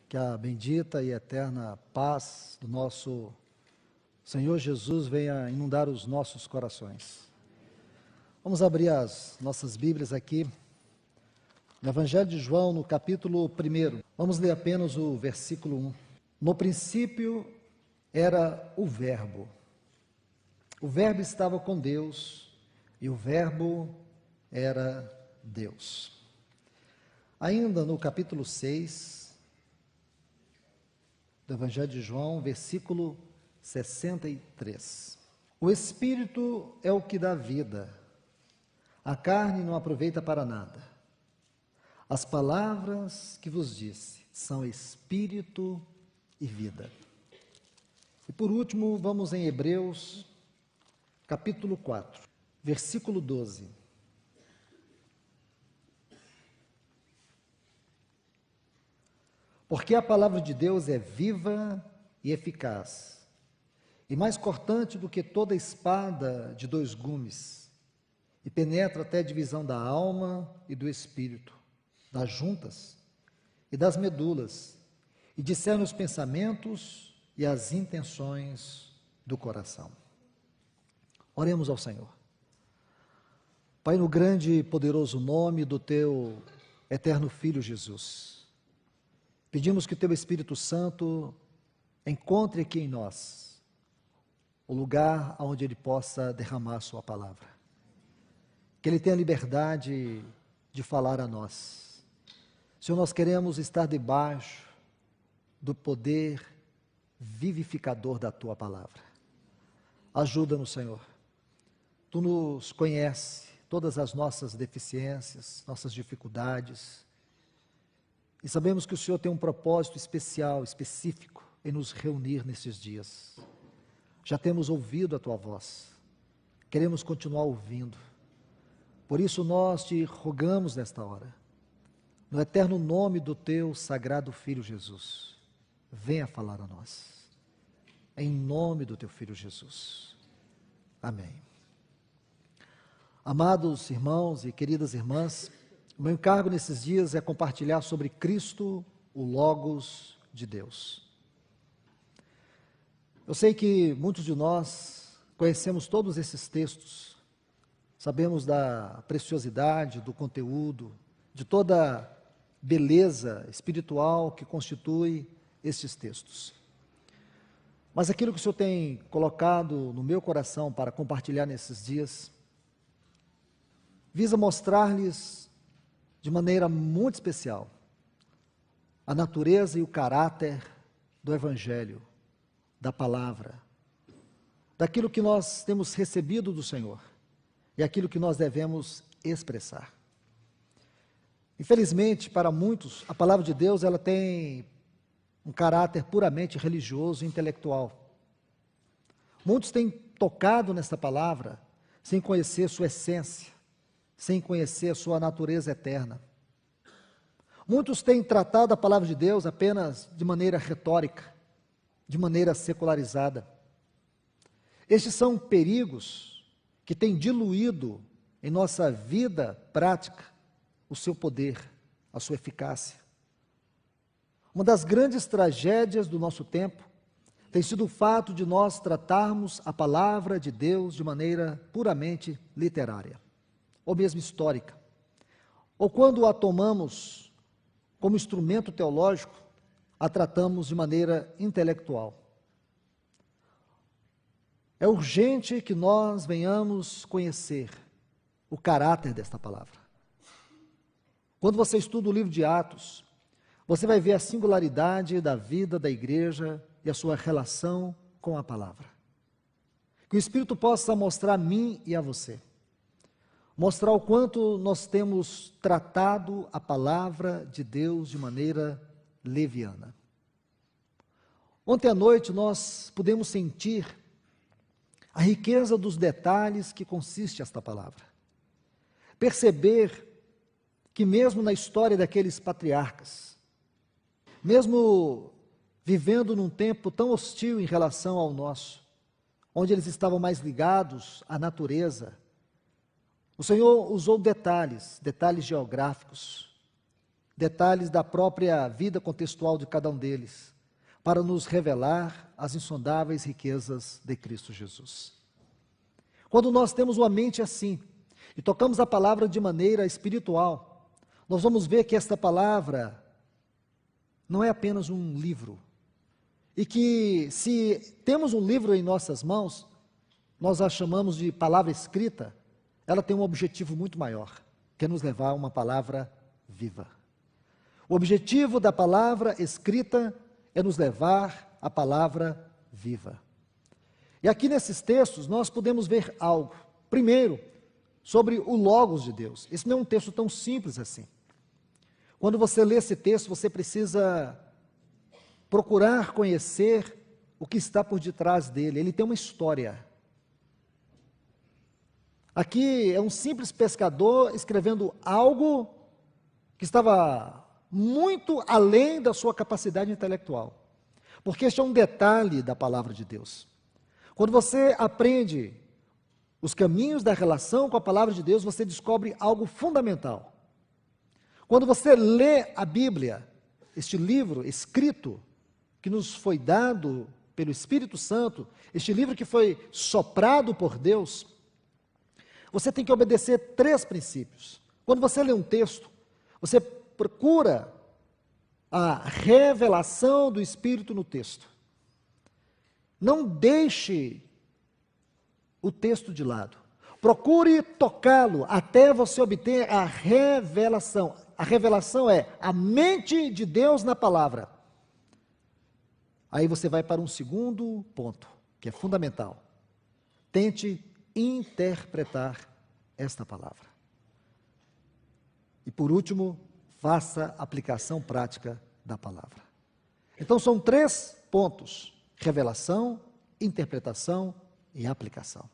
Que a bendita e eterna paz do nosso Senhor Jesus venha inundar os nossos corações. Vamos abrir as nossas Bíblias aqui, no Evangelho de João, no capítulo 1. Vamos ler apenas o versículo 1. No princípio era o Verbo. O Verbo estava com Deus e o Verbo era Deus. Ainda no capítulo 6 do Evangelho de João, versículo 63. O Espírito é o que dá vida, a carne não aproveita para nada. As palavras que vos disse são Espírito e vida. E por último, vamos em Hebreus, capítulo 4, versículo 12. Porque a palavra de Deus é viva e eficaz, e mais cortante do que toda espada de dois gumes, e penetra até a divisão da alma e do espírito, das juntas e das medulas, e discerne os pensamentos e as intenções do coração. Oremos ao Senhor. Pai, no grande e poderoso nome do Teu eterno Filho Jesus, pedimos que o Teu Espírito Santo encontre aqui em nós o lugar onde Ele possa derramar Sua palavra. Que Ele tenha liberdade de falar a nós. Senhor, nós queremos estar debaixo do poder vivificador da Tua palavra. Ajuda-nos, Senhor. Tu nos conheces todas as nossas deficiências, nossas dificuldades. E sabemos que o Senhor tem um propósito especial, específico, em nos reunir nesses dias. Já temos ouvido a Tua voz, queremos continuar ouvindo. Por isso nós te rogamos nesta hora, no eterno nome do Teu sagrado Filho Jesus, venha falar a nós, em nome do Teu Filho Jesus. Amém. Amados irmãos e queridas irmãs, o meu encargo nesses dias é compartilhar sobre Cristo, o Logos de Deus. Eu sei que muitos de nós conhecemos todos esses textos, sabemos da preciosidade, do conteúdo, de toda a beleza espiritual que constitui estes textos. Mas aquilo que o Senhor tem colocado no meu coração para compartilhar nesses dias, visa mostrar-lhes de maneira muito especial a natureza e o caráter do Evangelho, da palavra, daquilo que nós temos recebido do Senhor e aquilo que nós devemos expressar. Infelizmente, para muitos, a palavra de Deus ela tem um caráter puramente religioso e intelectual. Muitos têm tocado nesta palavra sem conhecer sua essência, sem conhecer a sua natureza eterna. Muitos têm tratado a palavra de Deus apenas de maneira retórica, de maneira secularizada. Estes são perigos que têm diluído em nossa vida prática o seu poder, a sua eficácia. Uma das grandes tragédias do nosso tempo tem sido o fato de nós tratarmos a palavra de Deus de maneira puramente literária, ou mesmo histórica, ou quando a tomamos como instrumento teológico, a tratamos de maneira intelectual. É urgente que nós venhamos conhecer o caráter desta palavra. Quando você estuda o livro de Atos, você vai ver a singularidade da vida da igreja e a sua relação com a palavra. Que o Espírito possa mostrar a mim e a você, mostrar o quanto nós temos tratado a palavra de Deus de maneira leviana. Ontem à noite nós pudemos sentir a riqueza dos detalhes que consiste esta palavra. Perceber que mesmo na história daqueles patriarcas, mesmo vivendo num tempo tão hostil em relação ao nosso, onde eles estavam mais ligados à natureza, o Senhor usou detalhes geográficos, detalhes da própria vida contextual de cada um deles, para nos revelar as insondáveis riquezas de Cristo Jesus. Quando nós temos uma mente assim, e tocamos a palavra de maneira espiritual, nós vamos ver que esta palavra não é apenas um livro, e que se temos um livro em nossas mãos, nós a chamamos de palavra escrita, ela tem um objetivo muito maior, que é nos levar a uma palavra viva. O objetivo da palavra escrita é nos levar à palavra viva. E aqui nesses textos nós podemos ver algo. Primeiro, sobre o Logos de Deus. Esse não é um texto tão simples assim. Quando você lê esse texto, você precisa procurar conhecer o que está por detrás dele. Ele tem uma história. Aqui é um simples pescador escrevendo algo que estava muito além da sua capacidade intelectual. Porque este é um detalhe da palavra de Deus. Quando você aprende os caminhos da relação com a palavra de Deus, você descobre algo fundamental. Quando você lê a Bíblia, este livro escrito, que nos foi dado pelo Espírito Santo, este livro que foi soprado por Deus, você tem que obedecer 3 princípios. Quando você lê um texto, você procura a revelação do Espírito no texto. Não deixe o texto de lado. Procure tocá-lo até você obter a revelação. A revelação é a mente de Deus na palavra. Aí você vai para um segundo ponto, que é fundamental. Tente interpretar esta palavra. E por último, faça aplicação prática da palavra. Então são 3 pontos: revelação, interpretação e aplicação.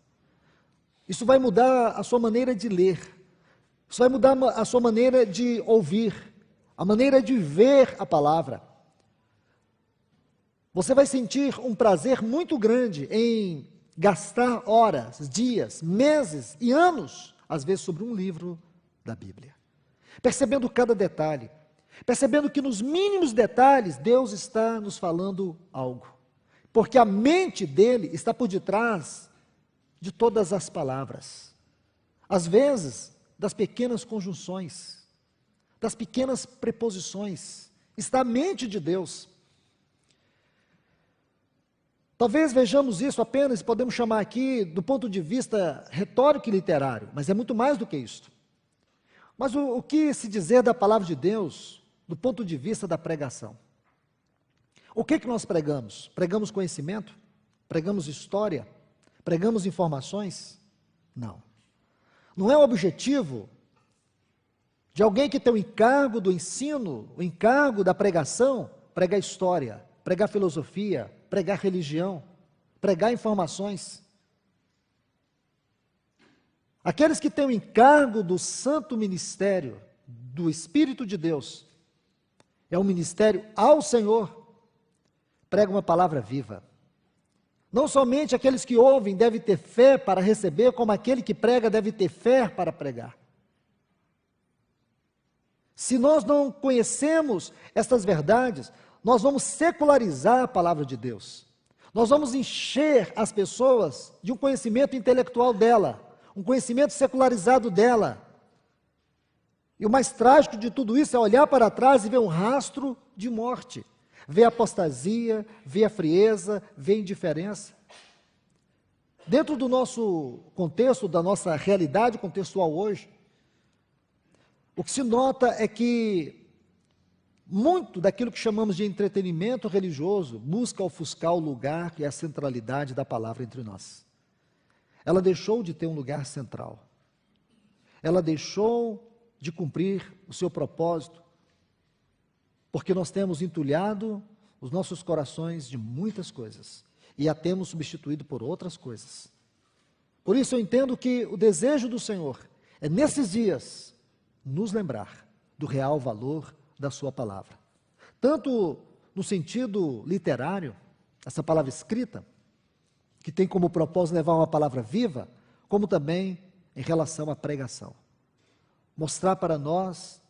Isso vai mudar a sua maneira de ler, isso vai mudar a sua maneira de ouvir, a maneira de ver a palavra. Você vai sentir um prazer muito grande em gastar horas, dias, meses e anos, às vezes, sobre um livro da Bíblia. Percebendo cada detalhe, percebendo que nos mínimos detalhes Deus está nos falando algo. Porque a mente dele está por detrás de todas as palavras. Às vezes, das pequenas conjunções, das pequenas preposições, está a mente de Deus. Talvez vejamos isso apenas, podemos chamar aqui, do ponto de vista retórico e literário, mas é muito mais do que isso. Mas o que se dizer da palavra de Deus, do ponto de vista da pregação? O que nós pregamos? Pregamos conhecimento? Pregamos história? Pregamos informações? Não. Não é o objetivo de alguém que tem o encargo do ensino, o encargo da pregação, pregar história, pregar filosofia, pregar religião, pregar informações. Aqueles que têm o encargo do santo ministério, do Espírito de Deus, é um ministério ao Senhor, prega uma palavra viva. Não somente aqueles que ouvem devem ter fé para receber, como aquele que prega deve ter fé para pregar. Se nós não conhecemos estas verdades, nós vamos secularizar a palavra de Deus. Nós vamos encher as pessoas de um conhecimento intelectual dela, um conhecimento secularizado dela. E o mais trágico de tudo isso é olhar para trás e ver um rastro de morte. Ver a apostasia, ver a frieza, ver a indiferença. Dentro do nosso contexto, da nossa realidade contextual hoje, o que se nota é que muito daquilo que chamamos de entretenimento religioso busca ofuscar o lugar e a centralidade da palavra entre nós. Ela deixou de ter um lugar central. Ela deixou de cumprir o seu propósito, porque nós temos entulhado os nossos corações de muitas coisas e a temos substituído por outras coisas. Por isso eu entendo que o desejo do Senhor é, nesses dias, nos lembrar do real valor da sua palavra. Tanto no sentido literário, essa palavra escrita, que tem como propósito levar uma palavra viva, como também em relação à pregação. Mostrar para nós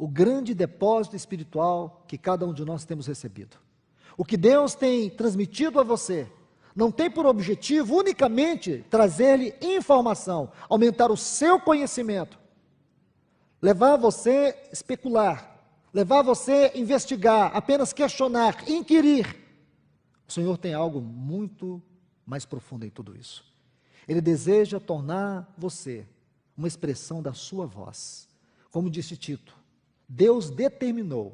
o grande depósito espiritual que cada um de nós temos recebido. O que Deus tem transmitido a você não tem por objetivo unicamente trazer-lhe informação, aumentar o seu conhecimento, levar você a especular, levar você a investigar, apenas questionar, inquirir. O Senhor tem algo muito mais profundo em tudo isso. Ele deseja tornar você uma expressão da sua voz. Como disse Tito, Deus determinou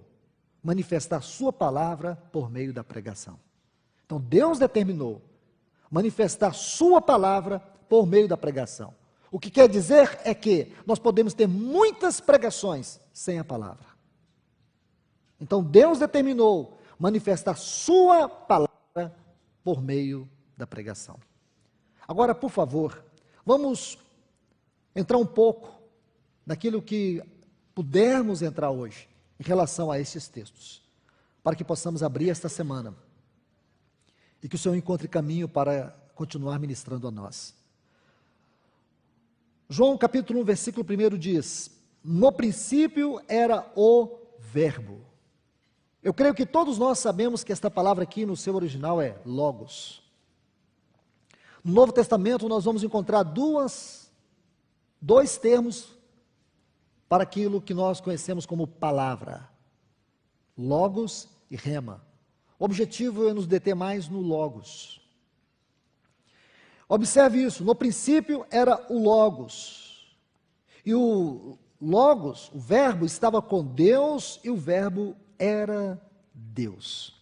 manifestar sua palavra por meio da pregação. Então Deus determinou manifestar sua palavra por meio da pregação. O que quer dizer é que nós podemos ter muitas pregações sem a palavra. Então Deus determinou manifestar sua palavra por meio da pregação. Agora, por favor, vamos entrar um pouco naquilo que pudermos entrar hoje em relação a esses textos, para que possamos abrir esta semana e que o Senhor encontre caminho para continuar ministrando a nós. João capítulo 1, versículo 1 diz: no princípio era o Verbo. Eu creio que todos nós sabemos que esta palavra aqui no seu original é logos. No Novo Testamento nós vamos encontrar dois termos para aquilo que nós conhecemos como palavra: logos e rema. O objetivo é nos deter mais no logos. Observe isso, no princípio era o logos. E o logos, o verbo, estava com Deus e o verbo era Deus.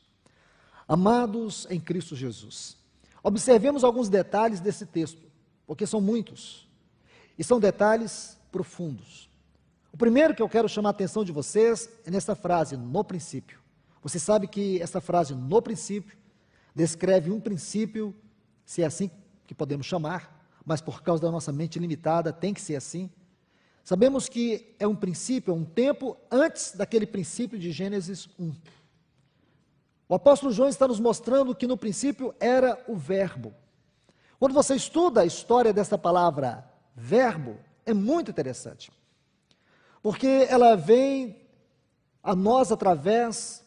Amados em Cristo Jesus, observemos alguns detalhes desse texto, porque são muitos, e são detalhes profundos. O primeiro que eu quero chamar a atenção de vocês é nessa frase, no princípio. Você sabe que essa frase, no princípio, descreve um princípio, se é assim que podemos chamar, mas por causa da nossa mente limitada, tem que ser assim. Sabemos que é um princípio, é um tempo antes daquele princípio de Gênesis 1. O apóstolo João está nos mostrando que no princípio era o verbo. Quando você estuda a história dessa palavra verbo, é muito interessante, porque ela vem a nós através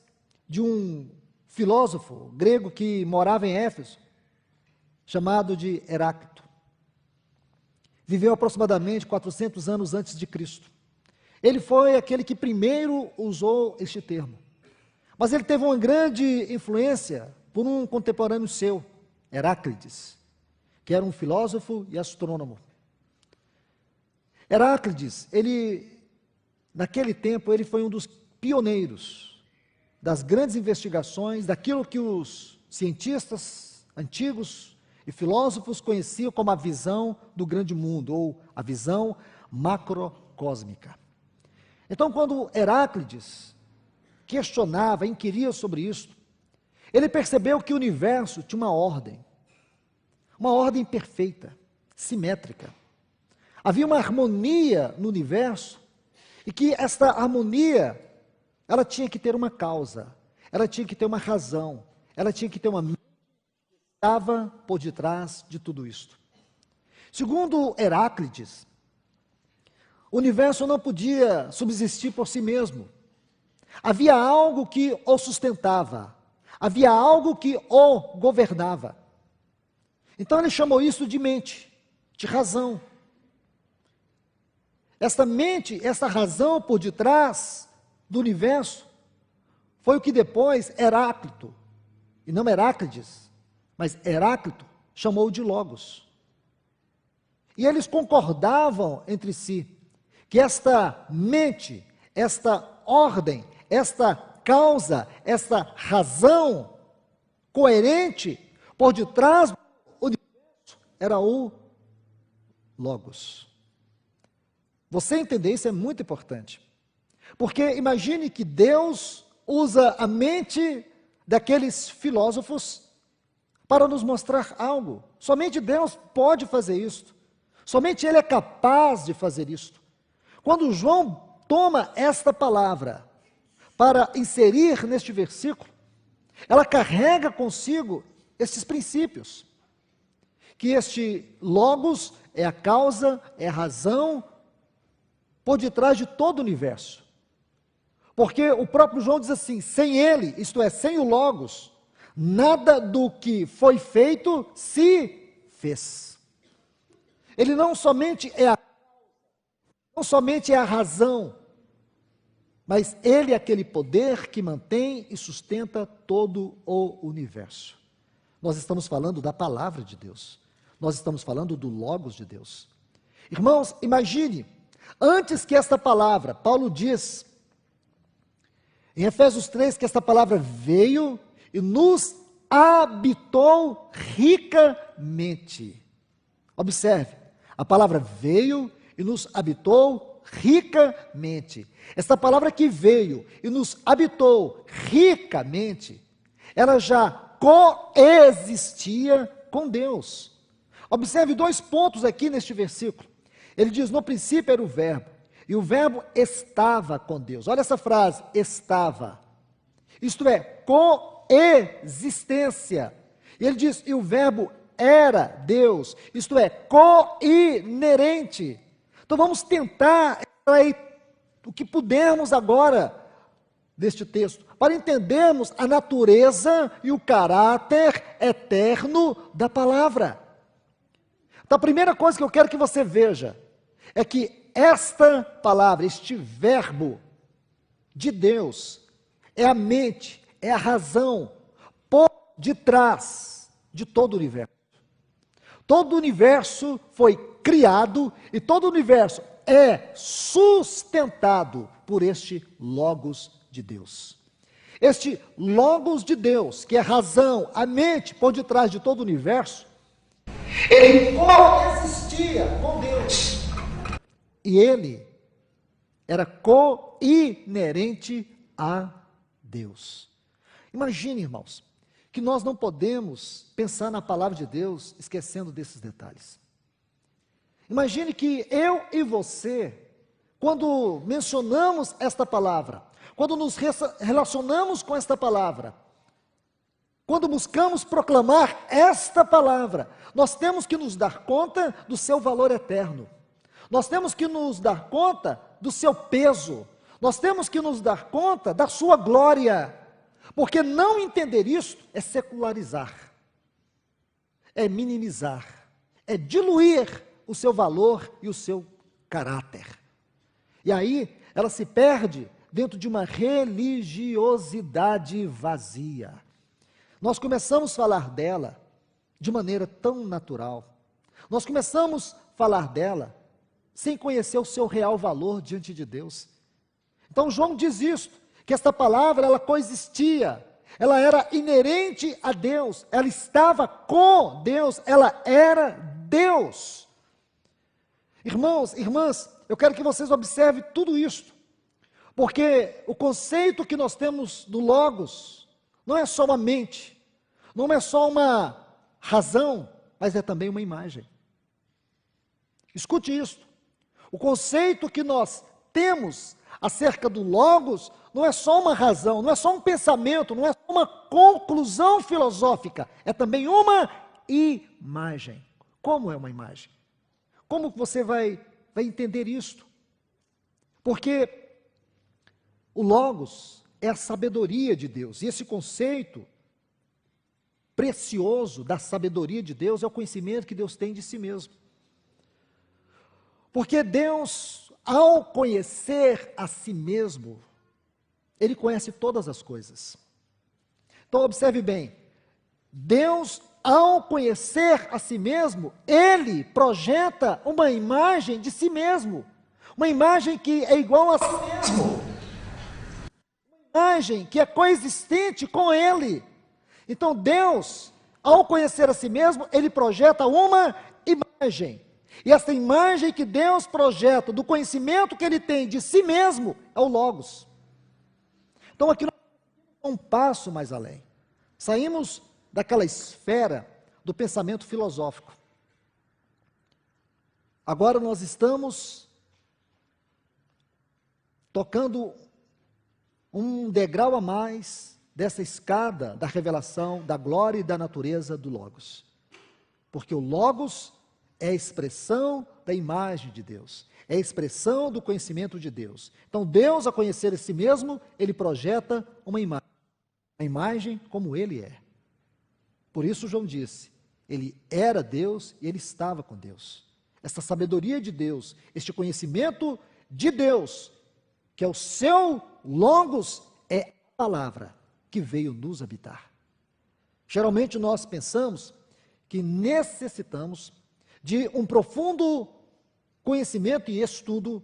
de um filósofo grego que morava em Éfeso, chamado de Heráclito. Viveu aproximadamente 400 anos antes de Cristo. Ele foi aquele que primeiro usou este termo. Mas ele teve uma grande influência por um contemporâneo seu, Heráclides, que era um filósofo e astrônomo. Heráclides, naquele tempo, ele foi um dos pioneiros das grandes investigações, daquilo que os cientistas antigos e filósofos conheciam como a visão do grande mundo, ou a visão macrocósmica. Então, quando Heráclides questionava, inquiria sobre isso, ele percebeu que o universo tinha uma ordem perfeita, simétrica. Havia uma harmonia no universo, e que esta harmonia, ela tinha que ter uma causa, ela tinha que ter uma razão, ela tinha que ter uma mente que estava por detrás de tudo isto. Segundo Heráclides, o universo não podia subsistir por si mesmo. Havia algo que o sustentava, havia algo que o governava. Então ele chamou isso de mente, de razão. Esta mente, essa razão por detrás do universo, foi o que depois Heráclito, e não Heráclides, mas Heráclito, chamou de Logos. E eles concordavam entre si que esta mente, esta ordem, esta causa, esta razão coerente por detrás do universo era o Logos. Você entender isso é muito importante. Porque imagine que Deus usa a mente daqueles filósofos para nos mostrar algo. Somente Deus pode fazer isto. Somente Ele é capaz de fazer isto. Quando João toma esta palavra para inserir neste versículo, ela carrega consigo esses princípios. Que este logos é a causa, é a razão por detrás de todo o universo. Porque o próprio João diz assim: sem ele, isto é, sem o Logos, nada do que foi feito se fez. Ele não somente é a razão, mas ele é aquele poder que mantém e sustenta todo o universo. Nós estamos falando da palavra de Deus. Nós estamos falando do Logos de Deus. Irmãos, imagine, antes que esta palavra, Paulo diz em Efésios 3 que esta palavra veio e nos habitou ricamente. Observe, a palavra veio e nos habitou ricamente. Esta palavra que veio e nos habitou ricamente, ela já coexistia com Deus. Observe 2 pontos aqui neste versículo. Ele diz: no princípio era o verbo, e o verbo estava com Deus. Olha essa frase, estava. Isto é, coexistência. E ele diz, e o verbo era Deus, isto é, coinerente. Então vamos tentar extrair o que pudermos agora deste texto, para entendermos a natureza e o caráter eterno da palavra. Então a primeira coisa que eu quero que você veja, é que esta palavra, este verbo de Deus, é a mente, é a razão, por detrás de todo o universo. Todo o universo foi criado e todo o universo é sustentado por este Logos de Deus. Este Logos de Deus, que é a razão, a mente por detrás de todo o universo, ele coexistia com Deus. E ele era coinerente a Deus. Imagine, irmãos, que nós não podemos pensar na palavra de Deus esquecendo desses detalhes. Imagine que eu e você, quando mencionamos esta palavra, quando nos relacionamos com esta palavra, quando buscamos proclamar esta palavra, nós temos que nos dar conta do seu valor eterno. Nós temos que nos dar conta do seu peso. Nós temos que nos dar conta da sua glória. Porque não entender isto é secularizar, é minimizar, é diluir o seu valor e o seu caráter. E aí ela se perde dentro de uma religiosidade vazia. Nós começamos a falar dela de maneira tão natural. Nós começamos a falar dela sem conhecer o seu real valor diante de Deus. Então João diz isto, que esta palavra ela coexistia, ela era inerente a Deus, ela estava com Deus, ela era Deus. Irmãos, irmãs, eu quero que vocês observem tudo isto, porque o conceito que nós temos do Logos não é só uma mente, não é só uma razão, mas é também uma imagem. Escute isso. O conceito que nós temos acerca do Logos não é só uma razão, não é só um pensamento, não é só uma conclusão filosófica, é também uma imagem. Como é uma imagem? Como você vai entender isto? Porque o Logos é a sabedoria de Deus, e esse conceito precioso da sabedoria de Deus é o conhecimento que Deus tem de si mesmo. Porque Deus, ao conhecer a si mesmo, Ele conhece todas as coisas. Então observe bem, Deus, ao conhecer a si mesmo, Ele projeta uma imagem de si mesmo, uma imagem que é igual a si mesmo, uma imagem que é coexistente com Ele. Então Deus, ao conhecer a si mesmo, Ele projeta uma imagem. E essa imagem que Deus projeta, do conhecimento que Ele tem de si mesmo, é o Logos. Então aqui nós vamos um passo mais além. Saímos daquela esfera do pensamento filosófico. Agora nós estamos tocando um degrau a mais dessa escada da revelação, da glória e da natureza do Logos. Porque o Logos é a expressão da imagem de Deus, é a expressão do conhecimento de Deus. Então, Deus, a conhecer a si mesmo, ele projeta uma imagem como ele é. Por isso, João disse, ele era Deus e ele estava com Deus. Essa sabedoria de Deus, este conhecimento de Deus, que é o seu Logos, é a palavra que veio nos habitar. Geralmente nós pensamos que necessitamos de um profundo conhecimento e estudo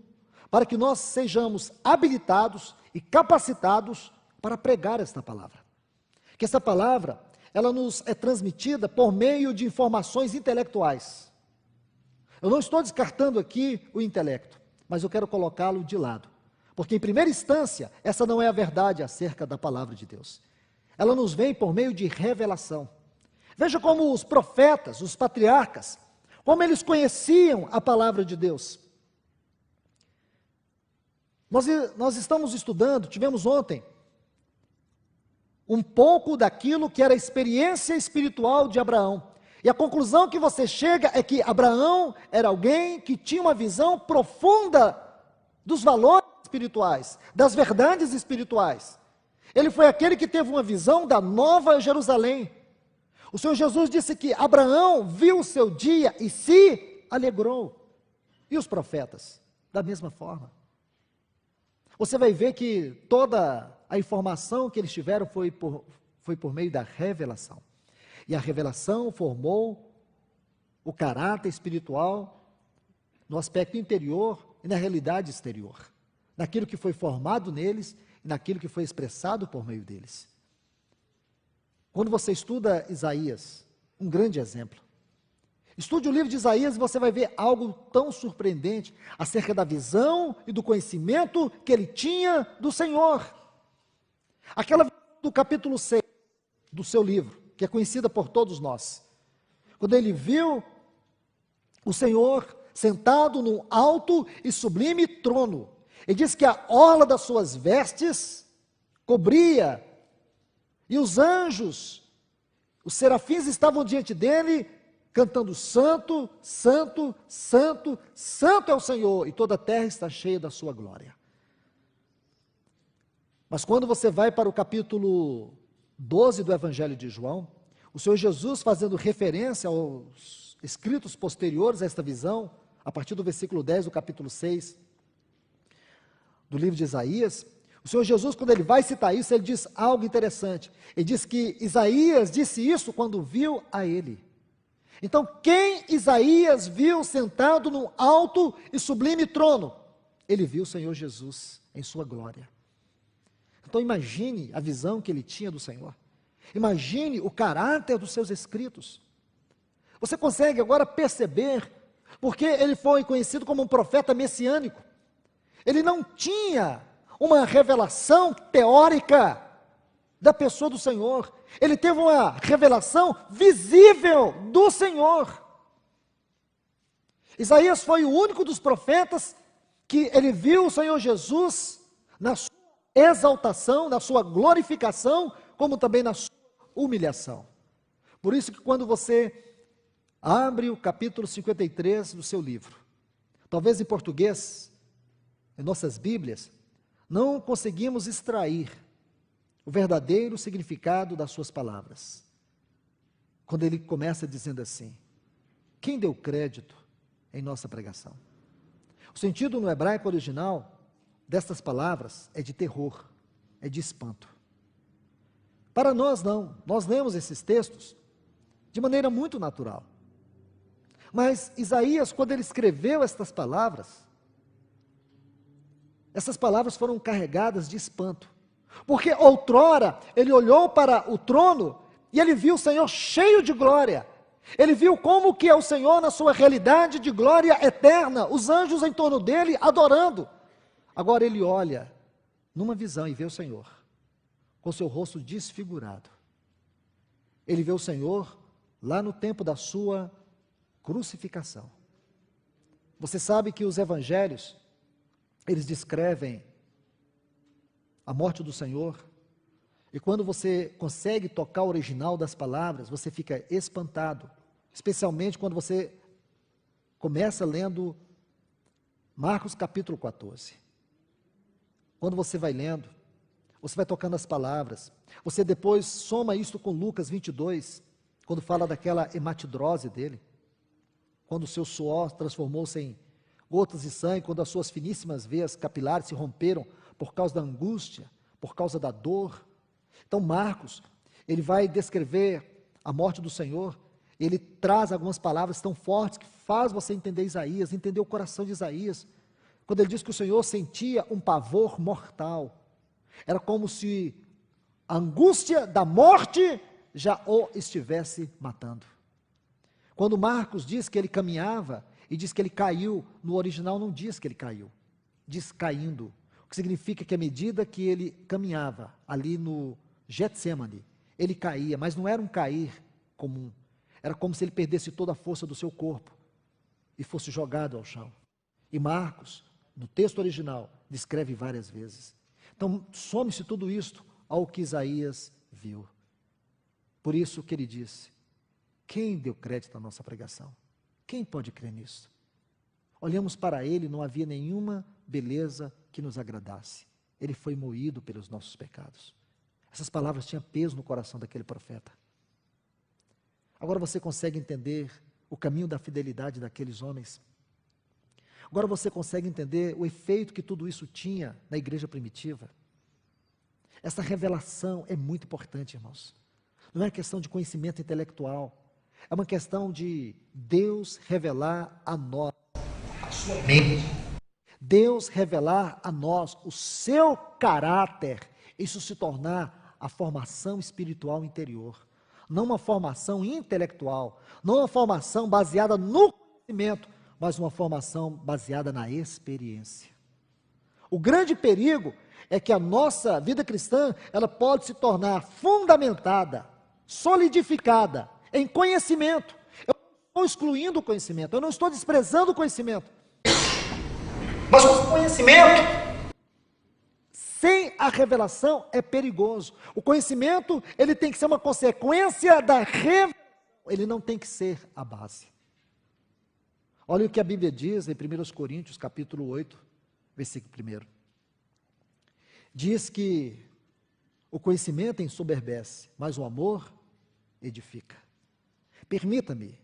para que nós sejamos habilitados e capacitados para pregar esta palavra. Que essa palavra, ela nos é transmitida por meio de informações intelectuais. Eu não estou descartando aqui o intelecto, mas eu quero colocá-lo de lado. Porque, em primeira instância, essa não é a verdade acerca da palavra de Deus. Ela nos vem por meio de revelação. Veja como os profetas, os patriarcas, como eles conheciam a palavra de Deus. Nós estamos estudando, tivemos ontem, um pouco daquilo que era a experiência espiritual de Abraão. E a conclusão que você chega é que Abraão era alguém que tinha uma visão profunda dos valores espirituais, das verdades espirituais. Ele foi aquele que teve uma visão da Nova Jerusalém. O Senhor Jesus disse que Abraão viu o seu dia e se alegrou. E os profetas? Da mesma forma. Você vai ver que toda a informação que eles tiveram foi por meio da revelação. E a revelação formou o caráter espiritual no aspecto interior e na realidade exterior. Naquilo que foi formado neles e naquilo que foi expressado por meio deles. Quando você estuda Isaías, um grande exemplo. Estude o livro de Isaías e você vai ver algo tão surpreendente acerca da visão e do conhecimento que ele tinha do Senhor. Aquela do capítulo 6 do seu livro, que é conhecida por todos nós. Quando ele viu o Senhor sentado num alto e sublime trono, ele diz que a orla das suas vestes cobria, e os anjos, os serafins estavam diante dele, cantando santo, santo, santo, santo é o Senhor, e toda a terra está cheia da sua glória. Mas quando você vai para o capítulo 12 do Evangelho de João, o Senhor Jesus, fazendo referência aos escritos posteriores a esta visão, a partir do versículo 10 do capítulo 6 do livro de Isaías, o Senhor Jesus, quando ele vai citar isso, ele diz algo interessante. Ele diz que Isaías disse isso quando viu a ele. Então, quem Isaías viu sentado num alto e sublime trono? Ele viu o Senhor Jesus em sua glória. Então, imagine a visão que ele tinha do Senhor. Imagine o caráter dos seus escritos. Você consegue agora perceber porque ele foi conhecido como um profeta messiânico. Ele não tinha uma revelação teórica da pessoa do Senhor. Ele teve uma revelação visível do Senhor. Isaías foi o único dos profetas que ele viu o Senhor Jesus na sua exaltação, na sua glorificação, como também na sua humilhação. Por isso que quando você abre o capítulo 53 do seu livro, talvez em português, em nossas Bíblias, não conseguimos extrair o verdadeiro significado das suas palavras. Quando ele começa dizendo assim: quem deu crédito em nossa pregação? O sentido no hebraico original destas palavras é de terror, é de espanto. Para nós não, nós lemos esses textos de maneira muito natural. Mas Isaías, quando ele escreveu estas palavras, essas palavras foram carregadas de espanto. Porque outrora ele olhou para o trono e ele viu o Senhor cheio de glória. Ele viu como que é o Senhor na sua realidade de glória eterna, os anjos em torno dele adorando. Agora ele olha numa visão e vê o Senhor com seu rosto desfigurado. Ele vê o Senhor lá no tempo da sua crucificação. Você sabe que os evangelhos, eles descrevem a morte do Senhor, e quando você consegue tocar o original das palavras, você fica espantado, especialmente quando você Começa lendo Marcos capítulo 14. Quando você vai lendo, você vai tocando as palavras, você depois soma isso com Lucas 22, quando fala daquela hematidrose dele, quando o seu suor transformou-se em gotas de sangue, quando as suas finíssimas veias capilares se romperam por causa da angústia, por causa da dor. Então Marcos, ele vai descrever a morte do Senhor, ele traz algumas palavras tão fortes que faz você entender Isaías, entender o coração de Isaías, quando ele diz que o Senhor sentia um pavor mortal. Era como se a angústia da morte já o estivesse matando. Quando Marcos diz que ele caminhava e diz que ele caiu, no original não diz que ele caiu, diz caindo, o que significa que à medida que ele caminhava ali no Getsemane, ele caía, mas não era um cair comum, era como se ele perdesse toda a força do seu corpo e fosse jogado ao chão. E Marcos, no texto original, descreve várias vezes. Então, some-se tudo isto ao que Isaías viu. Por isso que ele disse: quem deu crédito à nossa pregação? Quem pode crer nisso? Olhamos para ele, não havia nenhuma beleza que nos agradasse. Ele foi moído pelos nossos pecados. Essas palavras tinham peso no coração daquele profeta. Agora você consegue entender o caminho da fidelidade daqueles homens? Agora você consegue entender o efeito que tudo isso tinha na igreja primitiva? Essa revelação é muito importante, irmãos. Não é questão de conhecimento intelectual. É uma questão de Deus revelar a nós a sua mente. Deus revelar a nós o seu caráter. Isso se tornar a formação espiritual interior. Não uma formação intelectual, não uma formação baseada no conhecimento, mas uma formação baseada na experiência. O grande perigo é que a nossa vida cristã, ela pode se tornar fundamentada, solidificada em conhecimento. Eu não estou excluindo o conhecimento, eu não estou desprezando o conhecimento. Mas o conhecimento sem a revelação é perigoso. O conhecimento, ele tem que ser uma consequência da revelação, ele não tem que ser a base. Olha o que a Bíblia diz em 1 Coríntios, capítulo 8, versículo 1. Diz que o conhecimento ensoberbece, mas o amor edifica. Permita-me,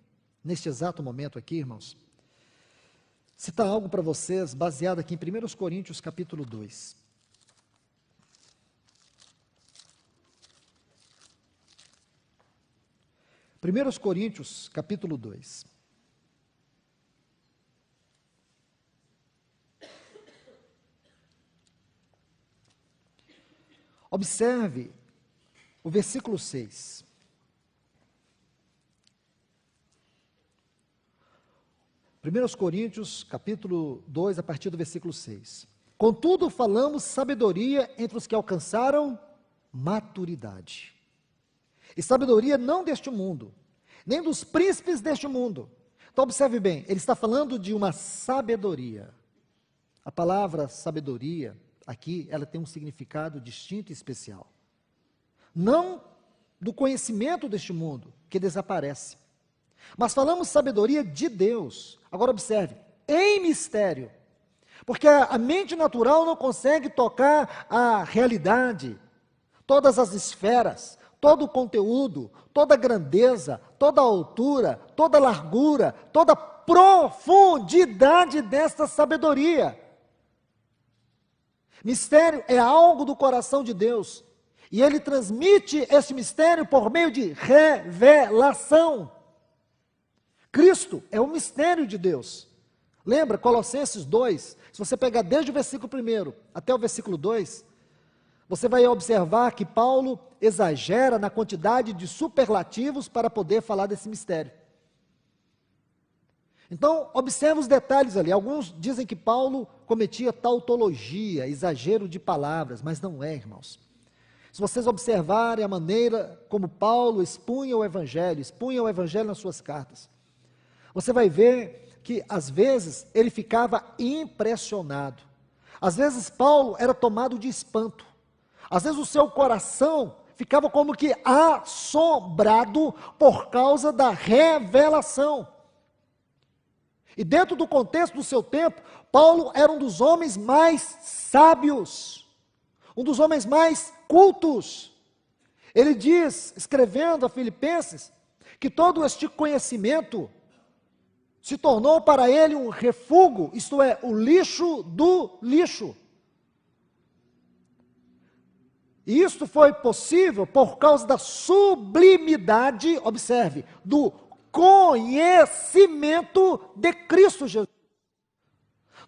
neste exato momento aqui, irmãos, citar algo para vocês, baseado aqui em 1 Coríntios, capítulo 2. 1 Coríntios, capítulo 2. Observe o versículo 6. Primeiros Coríntios, capítulo 2, a partir do versículo 6. Contudo, falamos sabedoria entre os que alcançaram maturidade. E sabedoria não deste mundo, nem dos príncipes deste mundo. Então, observe bem, ele está falando de uma sabedoria. A palavra sabedoria, aqui, ela tem um significado distinto e especial. Não do conhecimento deste mundo, que desaparece. Mas falamos sabedoria de Deus. Agora observe, em mistério. Porque a mente natural não consegue tocar a realidade, todas as esferas, todo o conteúdo, toda a grandeza, toda a altura, toda a largura, toda a profundidade desta sabedoria. Mistério é algo do coração de Deus, e Ele transmite esse mistério por meio de revelação. Cristo é o mistério de Deus. Lembra, Colossenses 2, se você pegar desde o versículo 1 até o versículo 2, você vai observar que Paulo exagera na quantidade de superlativos para poder falar desse mistério. Então, observe os detalhes ali. Alguns dizem que Paulo cometia tautologia, exagero de palavras, mas não é, irmãos. Se vocês observarem a maneira como Paulo expunha o Evangelho nas suas cartas, você vai ver que, às vezes, ele ficava impressionado. Às vezes, Paulo era tomado de espanto. Às vezes, o seu coração ficava como que assombrado por causa da revelação. E dentro do contexto do seu tempo, Paulo era um dos homens mais sábios, um dos homens mais cultos. Ele diz, escrevendo a Filipenses, que todo este conhecimento se tornou para ele um refúgio, isto é, o lixo do lixo. E isso foi possível por causa da sublimidade, observe, do conhecimento de Cristo Jesus.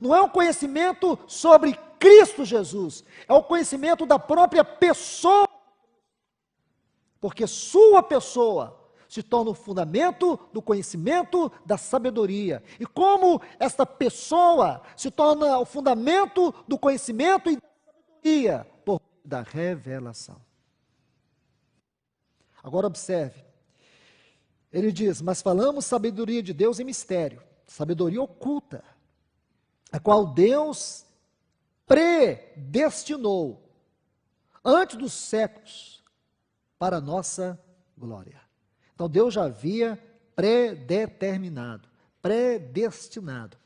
Não é um conhecimento sobre Cristo Jesus, é o conhecimento da própria pessoa, porque sua pessoa se torna o fundamento do conhecimento da sabedoria. E como esta pessoa se torna o fundamento do conhecimento e da sabedoria? Por meio da revelação. Agora observe, ele diz, mas falamos sabedoria de Deus em mistério, sabedoria oculta, a qual Deus predestinou antes dos séculos para a nossa glória. Então Deus já havia predeterminado, predestinado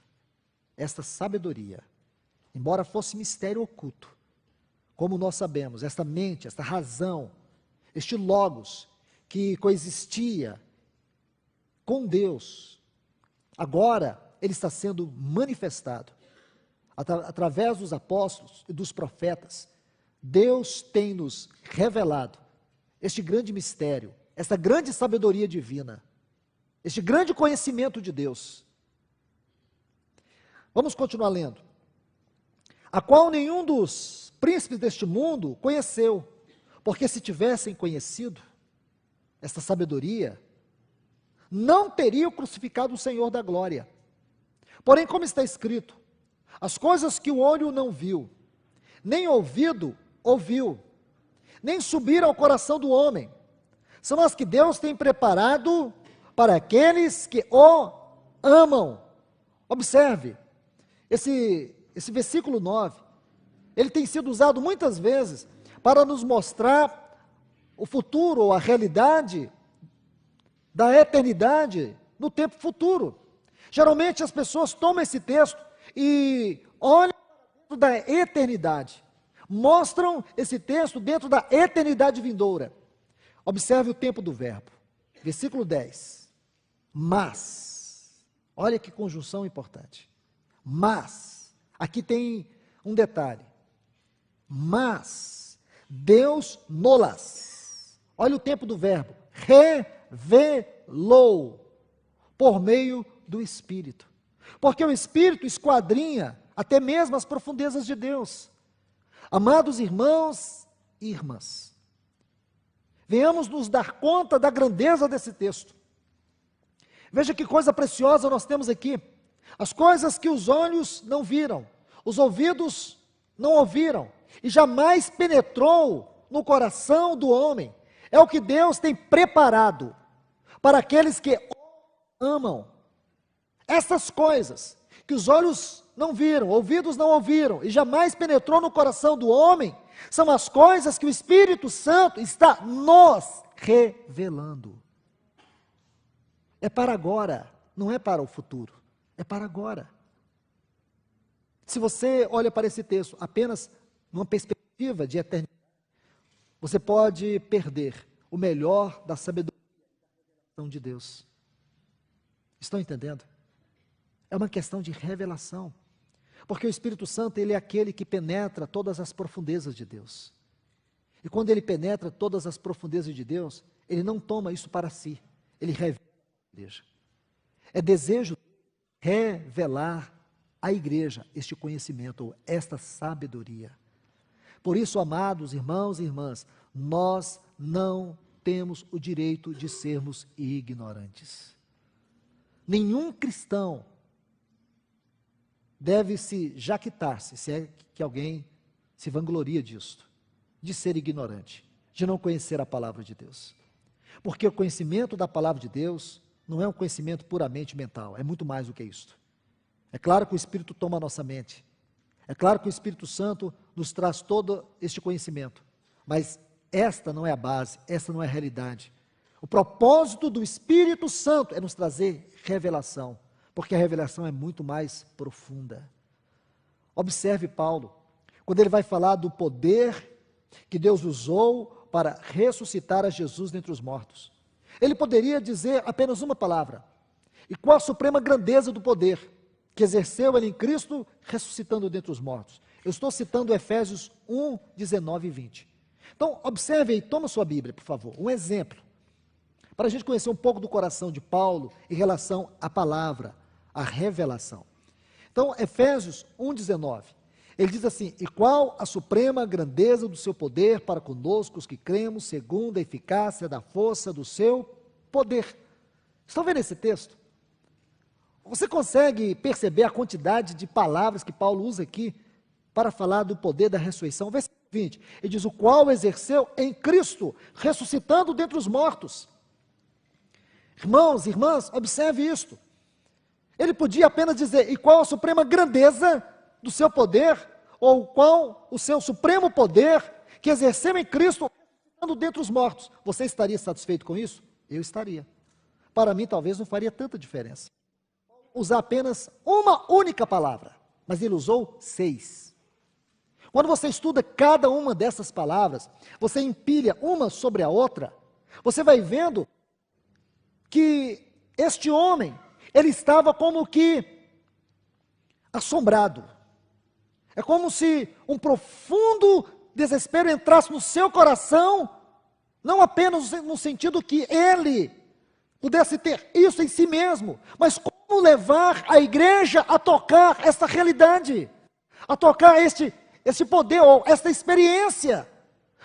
esta sabedoria, embora fosse mistério oculto. Como nós sabemos, esta mente, esta razão, este logos que coexistia com Deus, agora ele está sendo manifestado através dos apóstolos e dos profetas. Deus tem nos revelado este grande mistério, esta grande sabedoria divina, este grande conhecimento de Deus. Vamos continuar lendo. A qual nenhum dos príncipes deste mundo conheceu, porque se tivessem conhecido esta sabedoria, não teriam crucificado o Senhor da glória. Porém, como está escrito, as coisas que o olho não viu, nem ouvido ouviu, nem subiram ao coração do homem, são as que Deus tem preparado para aqueles que o amam. Observe, esse versículo 9, ele tem sido usado muitas vezes para nos mostrar o futuro, ou a realidade da eternidade no tempo futuro. Geralmente as pessoas tomam esse texto e olham dentro da eternidade, mostram esse texto dentro da eternidade vindoura. Observe o tempo do verbo, versículo 10, mas, olha que conjunção importante, mas, aqui tem um detalhe, mas, Deus nolas, olha o tempo do verbo, revelou, por meio do Espírito, porque o Espírito esquadrinha até mesmo as profundezas de Deus. Amados irmãos e irmãs, venhamos nos dar conta da grandeza desse texto. Veja que coisa preciosa nós temos aqui. As coisas que os olhos não viram, os ouvidos não ouviram, e jamais penetrou no coração do homem, é o que Deus tem preparado para aqueles que o amam. Essas coisas que os olhos não viram, ouvidos não ouviram, e jamais penetrou no coração do homem, são as coisas que o Espírito Santo está nos revelando. É para agora, não é para o futuro, é para agora. Se você olha para esse texto apenas numa perspectiva de eternidade, você pode perder o melhor da sabedoria de Deus. Estão entendendo? É uma questão de revelação. Porque o Espírito Santo, ele é aquele que penetra todas as profundezas de Deus. E quando ele penetra todas as profundezas de Deus, ele não toma isso para si, ele revela a igreja. É desejo revelar à igreja este conhecimento, esta sabedoria. Por isso, amados irmãos e irmãs, nós não temos o direito de sermos ignorantes. Nenhum cristão deve se jactar-se, se é que alguém se vangloria disto, de ser ignorante, de não conhecer a palavra de Deus. Porque o conhecimento da palavra de Deus não é um conhecimento puramente mental, é muito mais do que isto. É claro que o Espírito toma a nossa mente, é claro que o Espírito Santo nos traz todo este conhecimento, mas esta não é a base, esta não é a realidade. O propósito do Espírito Santo é nos trazer revelação, porque a revelação é muito mais profunda. Observe Paulo, quando ele vai falar do poder que Deus usou para ressuscitar a Jesus dentre os mortos. Ele poderia dizer apenas uma palavra. E qual a suprema grandeza do poder que exerceu ele em Cristo, ressuscitando dentre os mortos? Eu estou citando Efésios 1, 19 e 20. Então, observe aí, toma sua Bíblia, por favor, um exemplo, para a gente conhecer um pouco do coração de Paulo em relação à palavra, à revelação. Então, Efésios 1, 19, ele diz assim: e qual a suprema grandeza do seu poder para conosco, os que cremos, segundo a eficácia da força do seu poder. Estão vendo esse texto? Você consegue perceber a quantidade de palavras que Paulo usa aqui para falar do poder da ressurreição? Versículo 20, ele diz: o qual exerceu em Cristo, ressuscitando dentre os mortos. Irmãos, irmãs, observe isto. Ele podia apenas dizer: e qual a suprema grandeza do seu poder, ou qual o seu supremo poder que exerceu em Cristo, ressuscitando dentre os mortos. Você estaria satisfeito com isso? Eu estaria. Para mim, talvez não faria tanta diferença. Usar apenas uma única palavra, mas ele usou 6. Quando você estuda cada uma dessas palavras, você empilha uma sobre a outra, você vai vendo que este homem, ele estava como que assombrado. É como se um profundo desespero entrasse no seu coração, não apenas no sentido que ele pudesse ter isso em si mesmo, mas como levar a igreja a tocar essa realidade, a tocar este poder, ou esta experiência.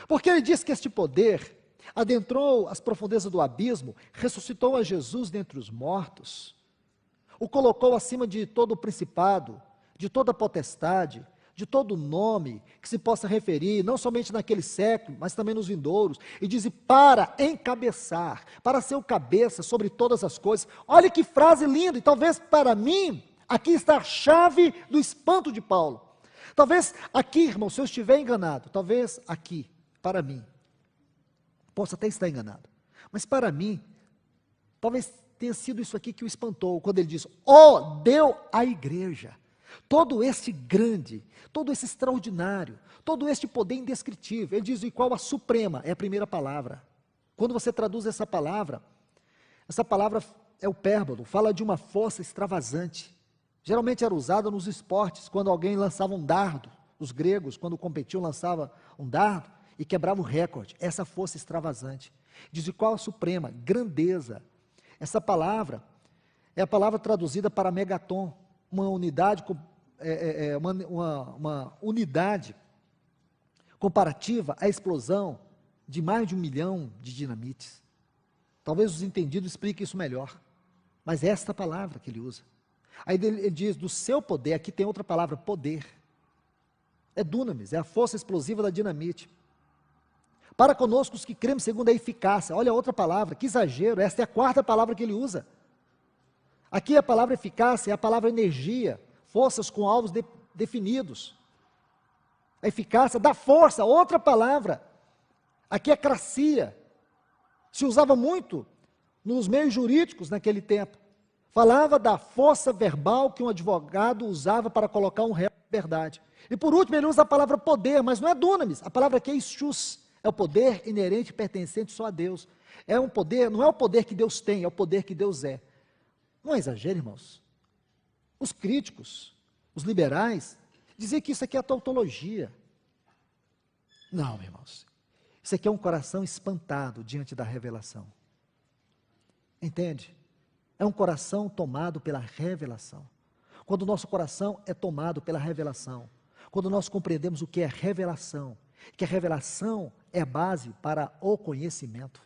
Porque ele diz que este poder adentrou as profundezas do abismo, ressuscitou a Jesus dentre os mortos, o colocou acima de todo o principado, de toda potestade, de todo nome que se possa referir, não somente naquele século, mas também nos vindouros, e diz: para encabeçar, para ser o cabeça sobre todas as coisas. Olha que frase linda, e talvez para mim, aqui está a chave do espanto de Paulo. Talvez aqui, irmão, se eu estiver enganado, talvez aqui, para mim, posso até estar enganado, mas para mim, talvez tenha sido isso aqui que o espantou, quando ele diz: deu à igreja todo esse grande, todo esse extraordinário, todo este poder indescritível. Ele diz: e qual a suprema? É a primeira palavra. Quando você traduz essa palavra é o pérbodo, fala de uma força extravasante. Geralmente era usada nos esportes, quando alguém lançava um dardo. Os gregos, quando competiam, lançavam um dardo e quebrava o recorde. Essa força extravasante. Diz: e qual a suprema? Grandeza. Essa palavra é a palavra traduzida para megaton, uma unidade, uma unidade comparativa à explosão de mais de 1 milhão de dinamites. Talvez os entendidos expliquem isso melhor, mas é esta palavra que ele usa. Aí ele diz: do seu poder, aqui tem outra palavra, poder. É dunamis, é a força explosiva da dinamite. Para conosco os que cremos segundo a eficácia. Olha a outra palavra, que exagero, esta é a 4ª palavra que ele usa. Aqui a palavra eficácia é a palavra energia, forças com alvos definidos. A eficácia dá força, outra palavra. Aqui é cracia. Se usava muito nos meios jurídicos naquele tempo. Falava da força verbal que um advogado usava para colocar um réu em liberdade. E por último ele usa a palavra poder, mas não é dunamis. A palavra aqui é istus, é o poder inerente e pertencente só a Deus. É um poder, não é o poder que Deus tem, é o poder que Deus é. Não é exagero, irmãos. Os críticos, os liberais, diziam que isso aqui é a tautologia. Não, irmãos. Isso aqui é um coração espantado diante da revelação. Entende? É um coração tomado pela revelação. Quando o nosso coração é tomado pela revelação, quando nós compreendemos o que é revelação, que a revelação é a base para o conhecimento.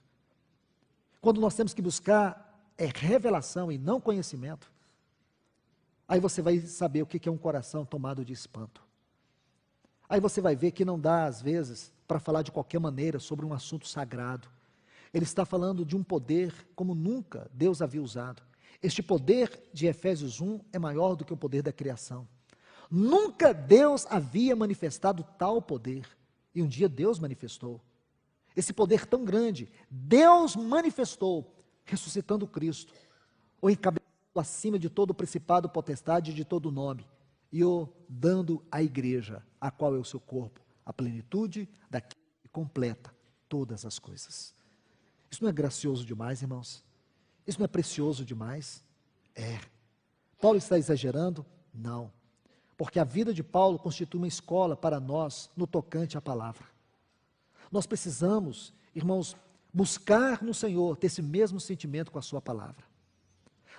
Quando nós temos que buscar revelação e não conhecimento, aí você vai saber o que é um coração tomado de espanto. Aí você vai ver que não dá, às vezes, para falar de qualquer maneira sobre um assunto sagrado. Ele está falando de um poder como nunca Deus havia usado. Este poder de Efésios 1 é maior do que o poder da criação. Nunca Deus havia manifestado tal poder. E um dia Deus manifestou. Esse poder tão grande, Deus manifestou, ressuscitando Cristo, ou encabeçando acima de todo principado, potestade, de todo nome, e o dando à igreja, a qual é o seu corpo, a plenitude daquele que completa todas as coisas. Isso não é gracioso demais, irmãos? Isso não é precioso demais? É. Paulo está exagerando? Não. Porque a vida de Paulo constitui uma escola para nós no tocante à palavra. Nós precisamos, irmãos, buscar no Senhor ter esse mesmo sentimento com a sua palavra.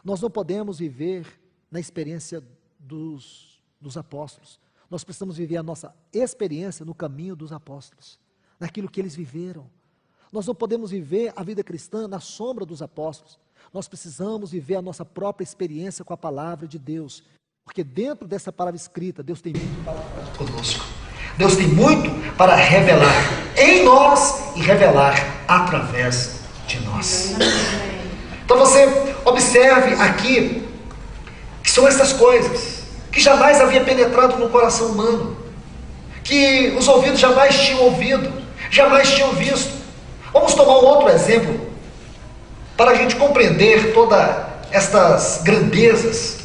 Nós não podemos viver na experiência dos apóstolos. Nós precisamos viver a nossa experiência no caminho dos apóstolos, naquilo que eles viveram. Nós não podemos viver a vida cristã na sombra dos apóstolos. Nós precisamos viver a nossa própria experiência com a palavra de Deus, porque dentro dessa palavra escrita, Deus tem muito para falar conosco. Deus tem muito para revelar em nós e revelar através de nós. Então você observe aqui que são essas coisas que jamais havia penetrado no coração humano, que os ouvidos jamais tinham ouvido, jamais tinham visto. Vamos tomar um outro exemplo para a gente compreender todas estas grandezas.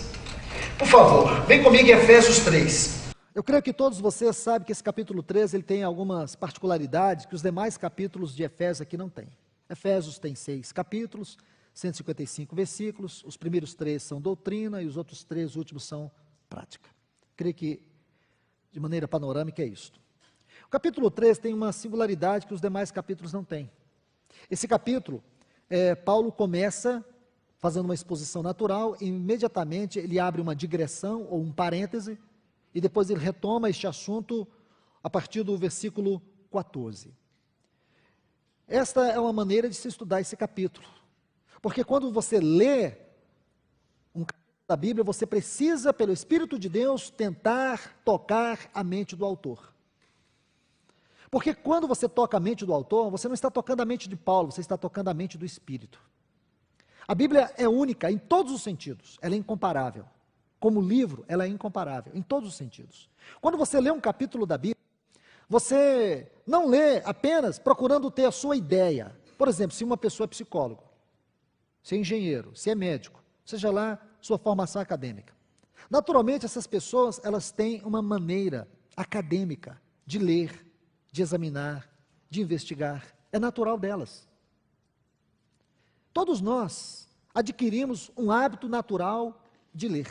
Por favor, vem comigo em Efésios 3. Eu creio que todos vocês sabem que esse capítulo 3 ele tem algumas particularidades que os demais capítulos de Efésios aqui não têm. Efésios tem 6 capítulos, 155 versículos, os primeiros 3 são doutrina e os outros 3 últimos são prática. Creio que, de maneira panorâmica, é isto. O capítulo 3 tem uma singularidade que os demais capítulos não têm. Esse capítulo, Paulo começa fazendo uma exposição natural e imediatamente ele abre uma digressão ou um parêntese e depois ele retoma este assunto a partir do versículo 14. Esta é uma maneira de se estudar esse capítulo, porque quando você lê um capítulo da Bíblia, você precisa, pelo Espírito de Deus, tentar tocar a mente do autor. Porque quando você toca a mente do autor, você não está tocando a mente de Paulo, você está tocando a mente do Espírito. A Bíblia é única em todos os sentidos, ela é incomparável. Como livro, ela é incomparável, em todos os sentidos. Quando você lê um capítulo da Bíblia, você não lê apenas procurando ter a sua ideia. Por exemplo, se uma pessoa é psicólogo, se é engenheiro, se é médico, seja lá sua formação acadêmica. Naturalmente, essas pessoas, elas têm uma maneira acadêmica de ler, de examinar, de investigar. É natural delas. Todos nós adquirimos um hábito natural de ler,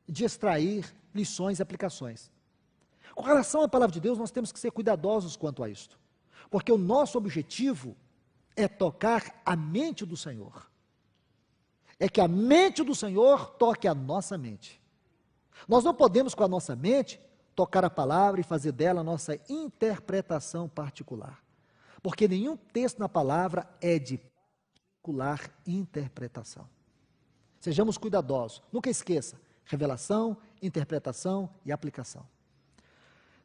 de extrair lições e aplicações. Com relação à palavra de Deus, nós temos que ser cuidadosos quanto a isto, porque o nosso objetivo é tocar a mente do Senhor. É que a mente do Senhor toque a nossa mente. Nós não podemos, com a nossa mente, tocar a palavra e fazer dela a nossa interpretação particular, porque nenhum texto na palavra é de particular interpretação. Sejamos cuidadosos, nunca esqueça, revelação, interpretação e aplicação.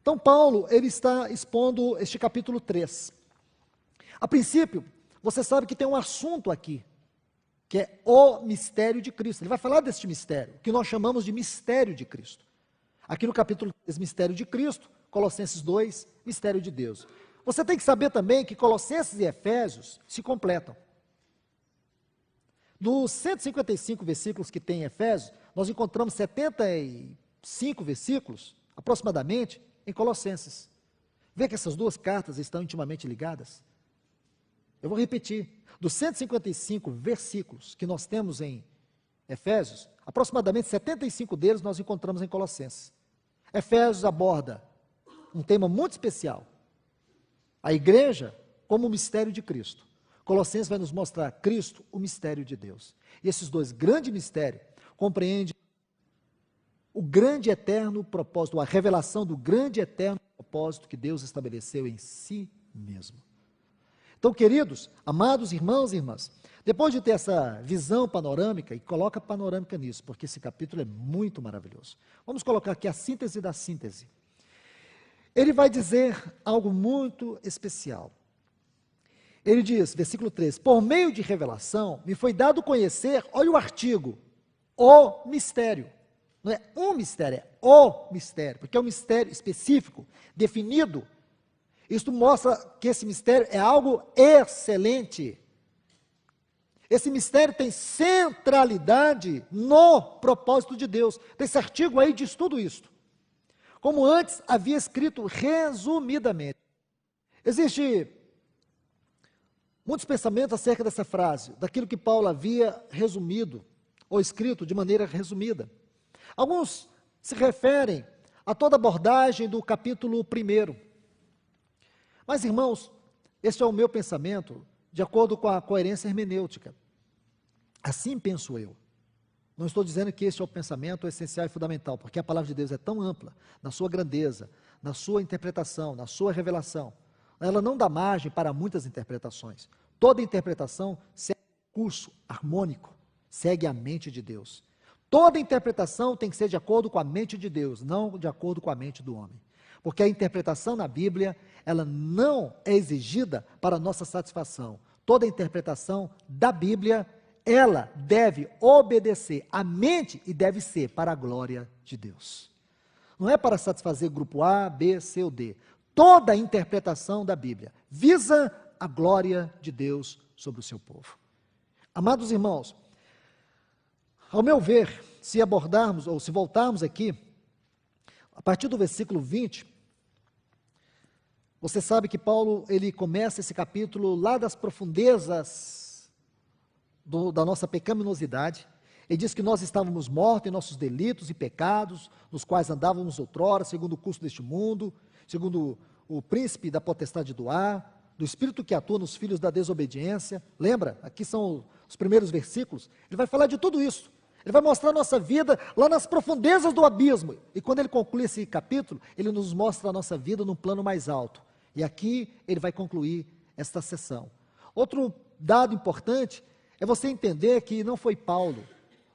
Então Paulo, ele está expondo este capítulo 3. A princípio, você sabe que tem um assunto aqui, que é o mistério de Cristo. Ele vai falar deste mistério, que nós chamamos de mistério de Cristo. Aqui no capítulo 3, mistério de Cristo, Colossenses 2, mistério de Deus. Você tem que saber também que Colossenses e Efésios se completam. Dos 155 versículos que tem em Efésios, nós encontramos 75 versículos, aproximadamente, em Colossenses. Vê que essas duas cartas estão intimamente ligadas? Eu vou repetir. Dos 155 versículos que nós temos em Efésios, aproximadamente 75 deles nós encontramos em Colossenses. Efésios aborda um tema muito especial, a igreja como o mistério de Cristo. Colossenses vai nos mostrar Cristo, o mistério de Deus. E esses dois grandes mistérios compreendem o grande eterno propósito, a revelação do grande eterno propósito que Deus estabeleceu em si mesmo. Então, queridos, amados irmãos e irmãs, depois de ter essa visão panorâmica, e coloca panorâmica nisso, porque esse capítulo é muito maravilhoso. Vamos colocar aqui a síntese da síntese. Ele vai dizer algo muito especial. Ele diz, versículo 3, por meio de revelação, me foi dado conhecer, olha o artigo, o mistério. Não é um mistério, é o mistério, porque é um mistério específico, definido. Isto mostra que esse mistério é algo excelente. Esse mistério tem centralidade no propósito de Deus. Esse artigo aí diz tudo isso. Como antes havia escrito resumidamente. Existem muitos pensamentos acerca dessa frase, daquilo que Paulo havia resumido, ou escrito de maneira resumida. Alguns se referem a toda a abordagem do capítulo 1. Mas, irmãos, esse é o meu pensamento, de acordo com a coerência hermenêutica. Assim penso eu. Não estou dizendo que este é o pensamento essencial e fundamental, porque a palavra de Deus é tão ampla, na sua grandeza, na sua interpretação, na sua revelação. Ela não dá margem para muitas interpretações. Toda interpretação segue um curso harmônico, segue a mente de Deus. Toda interpretação tem que ser de acordo com a mente de Deus, não de acordo com a mente do homem. Porque a interpretação na Bíblia, ela não é exigida para a nossa satisfação. Toda interpretação da Bíblia, ela deve obedecer à mente e deve ser para a glória de Deus. Não é para satisfazer grupo A, B, C ou D. Toda a interpretação da Bíblia visa a glória de Deus sobre o seu povo. Amados irmãos, ao meu ver, se abordarmos ou se voltarmos aqui, a partir do versículo 20, você sabe que Paulo, ele começa esse capítulo lá das profundezas da nossa pecaminosidade. Ele diz que nós estávamos mortos em nossos delitos e pecados, nos quais andávamos outrora, segundo o curso deste mundo, segundo o príncipe da potestade do ar, do espírito que atua nos filhos da desobediência. Lembra? Aqui são os primeiros versículos. Ele vai falar de tudo isso. Ele vai mostrar a nossa vida lá nas profundezas do abismo. E quando ele conclui esse capítulo, ele nos mostra a nossa vida num plano mais alto. E aqui ele vai concluir esta sessão. Outro dado importante é você entender que não foi Paulo,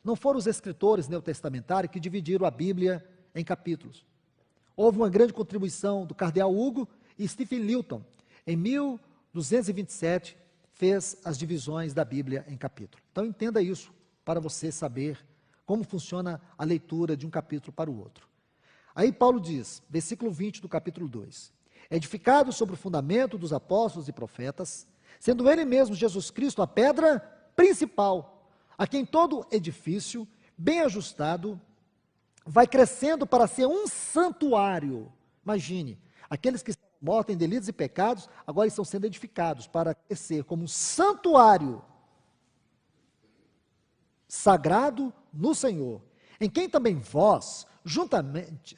não foram os escritores neotestamentários que dividiram a Bíblia em capítulos. Houve uma grande contribuição do cardeal Hugo e Stephen Newton. Em 1227, fez as divisões da Bíblia em capítulos. Então entenda isso, para você saber como funciona a leitura de um capítulo para o outro. Aí Paulo diz, versículo 20 do capítulo 2, edificado sobre o fundamento dos apóstolos e profetas, sendo ele mesmo, Jesus Cristo, a pedra principal, a quem todo edifício, bem ajustado, vai crescendo para ser um santuário. Imagine, aqueles que estão mortos em delitos e pecados, agora estão sendo edificados para crescer como um santuário sagrado no Senhor, em quem também vós, juntamente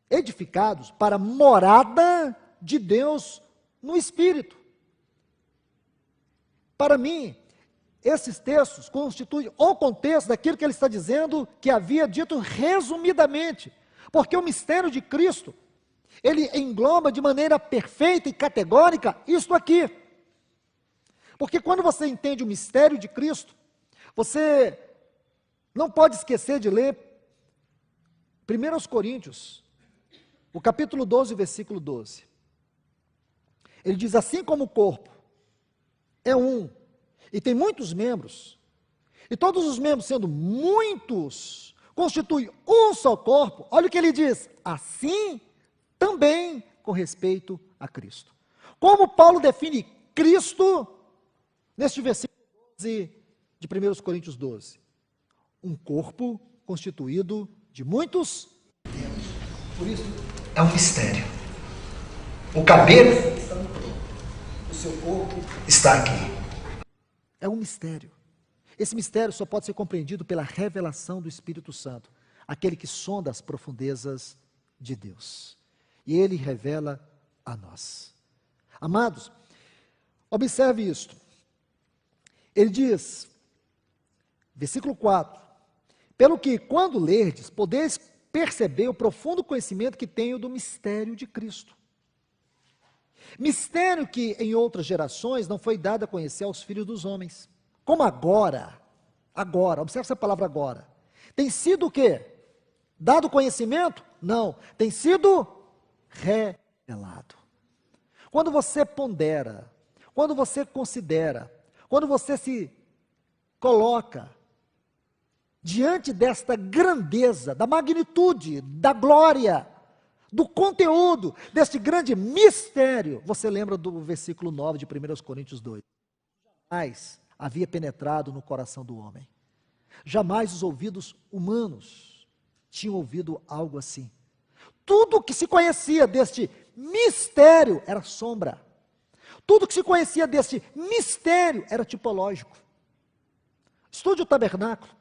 edificados para morada de Deus no Espírito. Para mim, esses textos constituem o contexto daquilo que ele está dizendo, que havia dito resumidamente, porque o mistério de Cristo, ele engloba de maneira perfeita e categórica isto aqui. Porque quando você entende o mistério de Cristo, você não pode esquecer de ler 1 Coríntios, o capítulo 12, versículo 12. Ele diz, assim como o corpo é um, e tem muitos membros, e todos os membros sendo muitos, constituem um só corpo, olha o que ele diz, assim também com respeito a Cristo. Como Paulo define Cristo, neste versículo 12 de 1 Coríntios 12, um corpo constituído de muitos membros. Por isso, é um mistério. O cabelo está no corpo, o seu corpo está aqui. É um mistério. Esse mistério só pode ser compreendido pela revelação do Espírito Santo, aquele que sonda as profundezas de Deus. E ele revela a nós. Amados, observe isto. Ele diz, versículo 4, pelo que, quando lerdes, podeis perceber o profundo conhecimento que tenho do mistério de Cristo. Mistério que em outras gerações não foi dado a conhecer aos filhos dos homens. Como agora, observe essa palavra agora, tem sido o quê? Dado conhecimento? Não, tem sido revelado. Quando você pondera, quando você considera, quando você se coloca diante desta grandeza, da magnitude, da glória, do conteúdo, deste grande mistério, você lembra do versículo 9 de 1 Coríntios 2. Jamais havia penetrado no coração do homem. Jamais os ouvidos humanos tinham ouvido algo assim. Tudo o que se conhecia deste mistério era sombra. Tudo o que se conhecia deste mistério era tipológico. Estude o tabernáculo.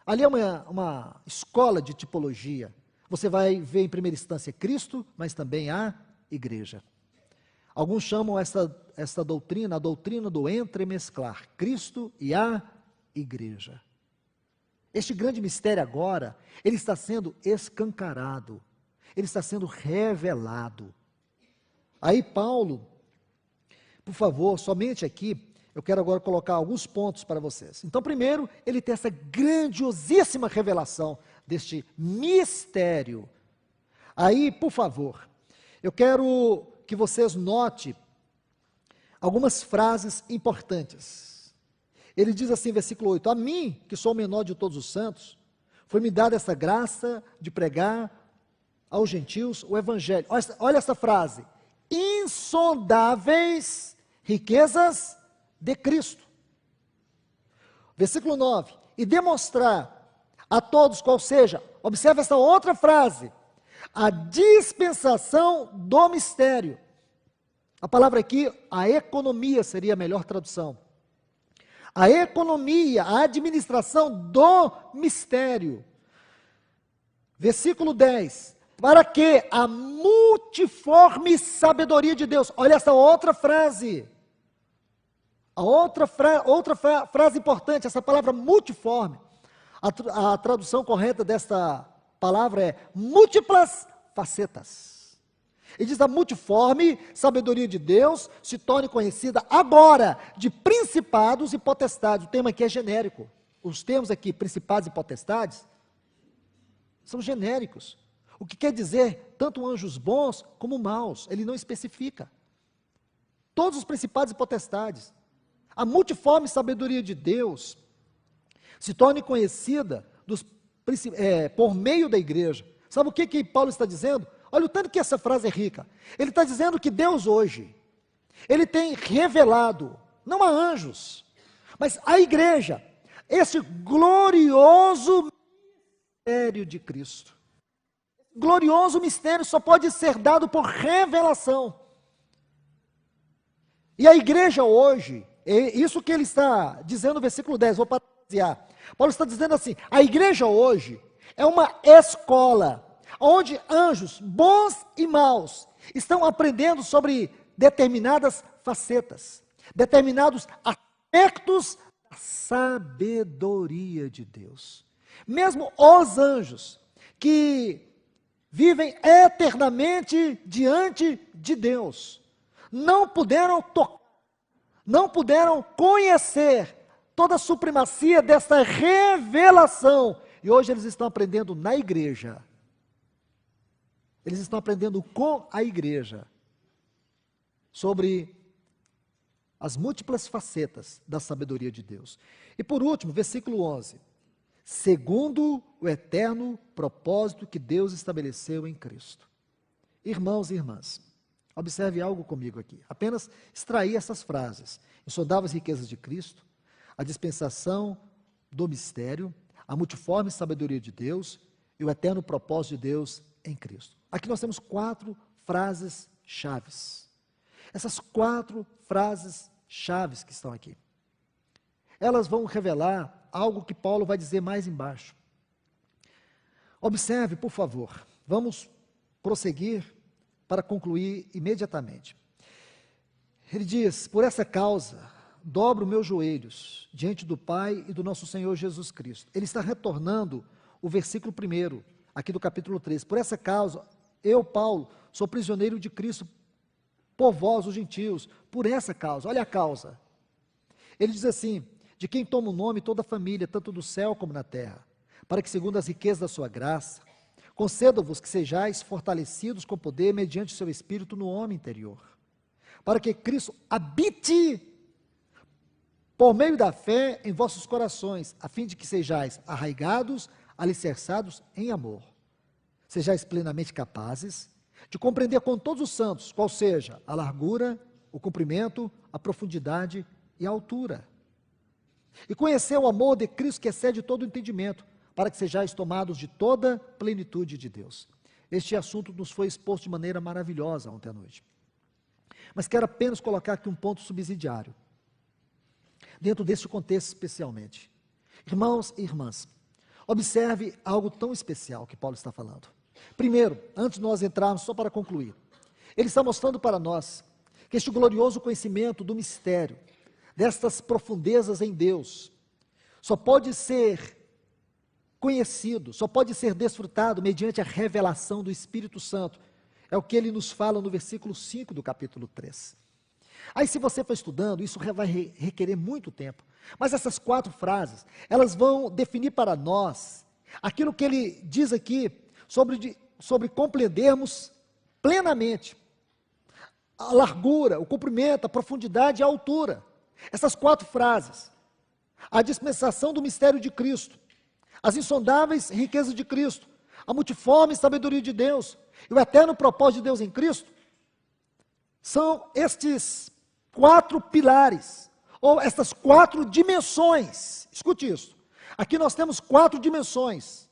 Ali é uma escola de tipologia. Você vai ver em primeira instância Cristo, mas também a igreja. Alguns chamam essa doutrina, a doutrina do entremesclar, Cristo e a igreja. Este grande mistério agora, ele está sendo escancarado, ele está sendo revelado. Aí Paulo, por favor, somente aqui, eu quero agora colocar alguns pontos para vocês. Então, primeiro, ele tem essa grandiosíssima revelação deste mistério. Aí, por favor, eu quero que vocês notem algumas frases importantes. Ele diz assim, versículo 8, a mim, que sou o menor de todos os santos, foi-me dada essa graça de pregar aos gentios o evangelho. Olha essa frase, insondáveis riquezas de Cristo. Versículo 9, e demonstrar a todos qual seja, observe essa outra frase, a dispensação do mistério. A palavra aqui, a economia seria a melhor tradução. A economia, a administração do mistério. Versículo 10, para que a multiforme sabedoria de Deus, olha essa outra frase, a outra frase importante, essa palavra multiforme, a tradução correta desta palavra é múltiplas facetas. Ele diz a multiforme sabedoria de Deus se torne conhecida agora de principados e potestades. O tema aqui é genérico. Os termos aqui, principados e potestades, são genéricos. O que quer dizer tanto anjos bons como maus. Ele não especifica. Todos os principados e potestades. A multiforme sabedoria de Deus se torne conhecida por meio da igreja. Sabe o que Paulo está dizendo? Olha o tanto que essa frase é rica. Ele está dizendo que Deus hoje, Ele tem revelado, não a anjos, mas a igreja, esse glorioso mistério de Cristo. Glorioso mistério só pode ser dado por revelação. E a igreja hoje, é isso que ele está dizendo no versículo 10, vou parafrasear. Paulo está dizendo assim, a igreja hoje é uma escola, onde anjos bons e maus estão aprendendo sobre determinadas facetas, determinados aspectos da sabedoria de Deus. Mesmo os anjos que vivem eternamente diante de Deus, não puderam tocar, não puderam conhecer toda a supremacia dessa revelação. E hoje eles estão aprendendo na igreja. Eles estão aprendendo com a igreja sobre as múltiplas facetas da sabedoria de Deus. E por último, versículo 11. Segundo o eterno propósito que Deus estabeleceu em Cristo. Irmãos e irmãs, observe algo comigo aqui. Apenas extrair essas frases. Insondáveis riquezas de Cristo, a dispensação do mistério, a multiforme sabedoria de Deus e o eterno propósito de Deus em Cristo. Aqui nós temos 4 frases chaves. Essas 4 frases chaves que estão aqui, elas vão revelar algo que Paulo vai dizer mais embaixo. Observe, por favor, vamos prosseguir para concluir imediatamente. Ele diz, por essa causa, dobro meus joelhos diante do Pai e do nosso Senhor Jesus Cristo. Ele está retornando o versículo 1, aqui do capítulo 3. Por essa causa, eu, Paulo, sou prisioneiro de Cristo, por vós, os gentios, por essa causa. Olha a causa. Ele diz assim, de quem toma o nome toda a família, tanto do céu como na terra, para que, segundo as riquezas da sua graça, conceda-vos que sejais fortalecidos com poder mediante o seu Espírito no homem interior, para que Cristo habite por meio da fé em vossos corações, a fim de que sejais arraigados, alicerçados em amor. Sejais plenamente capazes de compreender com todos os santos, qual seja a largura, o comprimento, a profundidade e a altura. e conhecer o amor de Cristo que excede todo o entendimento, para que sejais tomados de toda plenitude de Deus. Este assunto nos foi exposto de maneira maravilhosa ontem à noite. Mas quero apenas colocar aqui um ponto subsidiário, dentro deste contexto especialmente. Irmãos e irmãs, observe algo tão especial que Paulo está falando. Primeiro, antes de nós entrarmos, só para concluir, ele está mostrando para nós que este glorioso conhecimento do mistério, destas profundezas em Deus, só pode ser conhecido, só pode ser desfrutado mediante a revelação do Espírito Santo. É o que ele nos fala no versículo 5 do capítulo 3. Aí, se você for estudando, isso vai requerer muito tempo. Mas essas 4 frases, elas vão definir para nós aquilo que ele diz aqui sobre compreendermos plenamente a largura, o comprimento, a profundidade e a altura. Essas 4 frases: a dispensação do mistério de Cristo, as insondáveis riquezas de Cristo, a multiforme sabedoria de Deus e o eterno propósito de Deus em Cristo, são estes 4 pilares, ou estas 4 dimensões. Escute isso. Aqui nós temos 4 dimensões: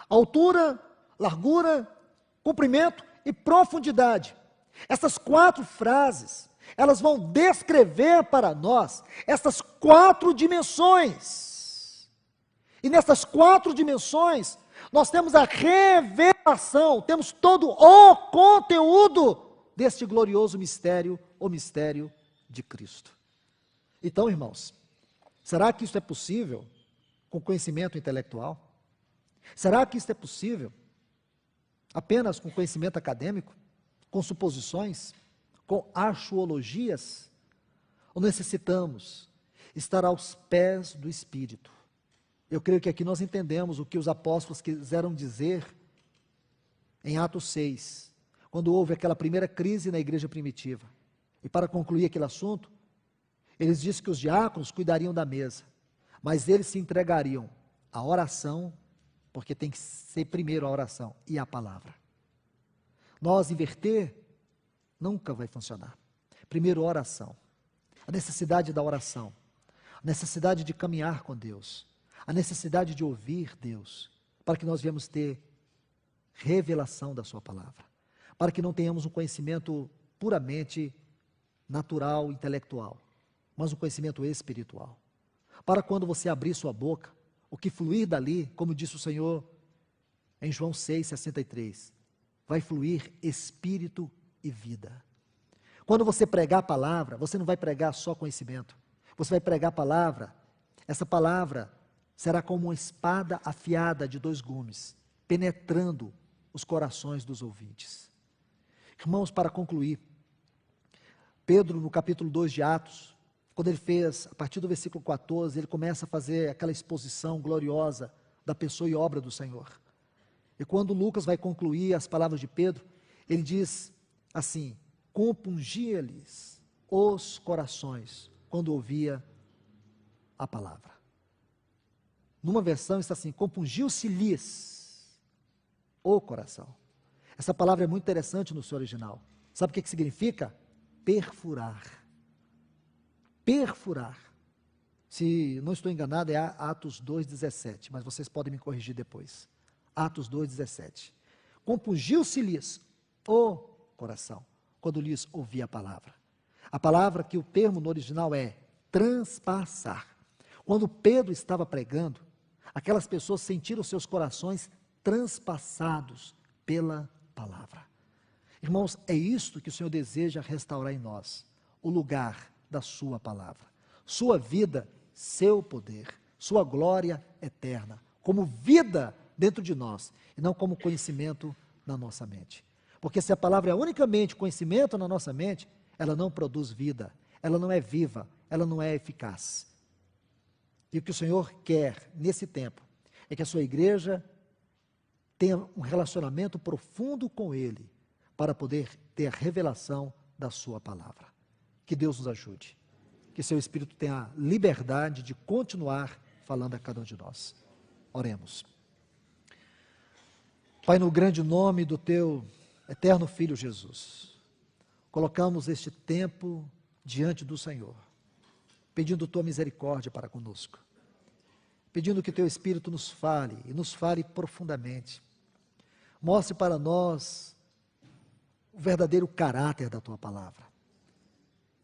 altura, largura, comprimento e profundidade. Essas 4 frases, elas vão descrever para nós essas 4 dimensões. E nessas 4 dimensões, nós temos a revelação, temos todo o conteúdo deste glorioso mistério, o mistério de Cristo. Então, irmãos, será que isso é possível com conhecimento intelectual? Será que isso é possível apenas com conhecimento acadêmico, com suposições, com arqueologias? Ou necessitamos estar aos pés do Espírito? Eu creio que aqui nós entendemos o que os apóstolos quiseram dizer em Atos 6, quando houve aquela primeira crise na igreja primitiva. E para concluir aquele assunto, eles dizem que os diáconos cuidariam da mesa, mas eles se entregariam à oração, porque tem que ser primeiro a oração e a palavra. Nós inverter nunca vai funcionar. Primeiro a oração, a necessidade da oração, a necessidade de caminhar com Deus, a necessidade de ouvir Deus, para que nós venhamos ter revelação da sua palavra, para que não tenhamos um conhecimento puramente natural, intelectual, mas um conhecimento espiritual. Para quando você abrir sua boca, o que fluir dali, como disse o Senhor em João 6,63, vai fluir espírito e vida. Quando você pregar a palavra, você não vai pregar só conhecimento, você vai pregar a palavra. Essa palavra será como uma espada afiada de 2 gumes, penetrando os corações dos ouvintes. Irmãos, para concluir, Pedro, no capítulo 2 de Atos, quando ele fez, a partir do versículo 14, ele começa a fazer aquela exposição gloriosa da pessoa e obra do Senhor. E quando Lucas vai concluir as palavras de Pedro, ele diz assim: compungia-lhes os corações quando ouvia a palavra. Numa versão está assim: compungiu-se-lhes o coração. Essa palavra é muito interessante no seu original. Sabe o que significa? Perfurar. Perfurar. Se não estou enganado, é Atos 2,17, mas vocês podem me corrigir depois. Atos 2,17. Compungiu-se-lhes o coração, quando lhes ouvia a palavra. A palavra que o termo no original é transpassar. Quando Pedro estava pregando, aquelas pessoas sentiram seus corações transpassados pela palavra. Irmãos, é isto que o Senhor deseja restaurar em nós, o lugar da sua palavra, sua vida, seu poder, sua glória eterna, como vida dentro de nós, e não como conhecimento na nossa mente. Porque se a palavra é unicamente conhecimento na nossa mente, ela não produz vida, ela não é viva, ela não é eficaz. E o que o Senhor quer nesse tempo é que a sua igreja tenha um relacionamento profundo com Ele, para poder ter a revelação da sua palavra. Que Deus nos ajude, que seu Espírito tenha a liberdade de continuar falando a cada um de nós. Oremos. Pai, no grande nome do teu eterno Filho Jesus, colocamos este tempo diante do Senhor. pedindo tua misericórdia para conosco, pedindo que teu Espírito nos fale e nos fale profundamente. Mostre para nós o verdadeiro caráter da tua palavra.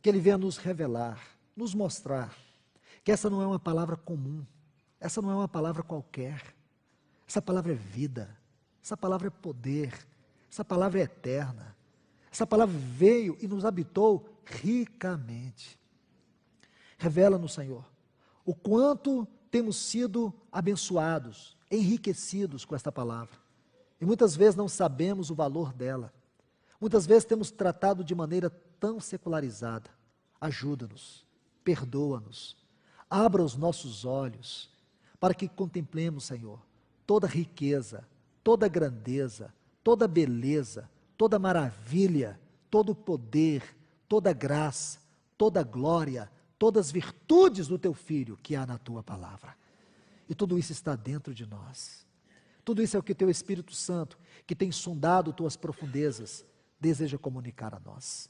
Que ele venha nos revelar, nos mostrar que essa não é uma palavra comum, essa não é uma palavra qualquer. Essa palavra é vida, essa palavra é poder, essa palavra é eterna. Essa palavra veio e nos habitou ricamente. Revela-nos, Senhor, o quanto temos sido abençoados, enriquecidos com esta palavra. E muitas vezes não sabemos o valor dela. Muitas vezes temos tratado de maneira tão secularizada. Ajuda-nos, perdoa-nos, abra os nossos olhos para que contemplemos, Senhor, toda riqueza, toda grandeza, toda beleza, toda maravilha, todo poder, toda graça, toda glória, todas as virtudes do teu Filho que há na tua palavra. E tudo isso está dentro de nós. Tudo isso é o que teu Espírito Santo, que tem sondado tuas profundezas, deseja comunicar a nós.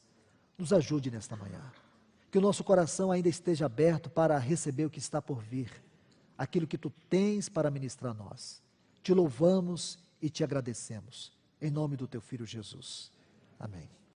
Nos ajude nesta manhã. Que o nosso coração ainda esteja aberto para receber o que está por vir, aquilo que tu tens para ministrar a nós. Te louvamos e te agradecemos. Em nome do teu Filho Jesus. Amém.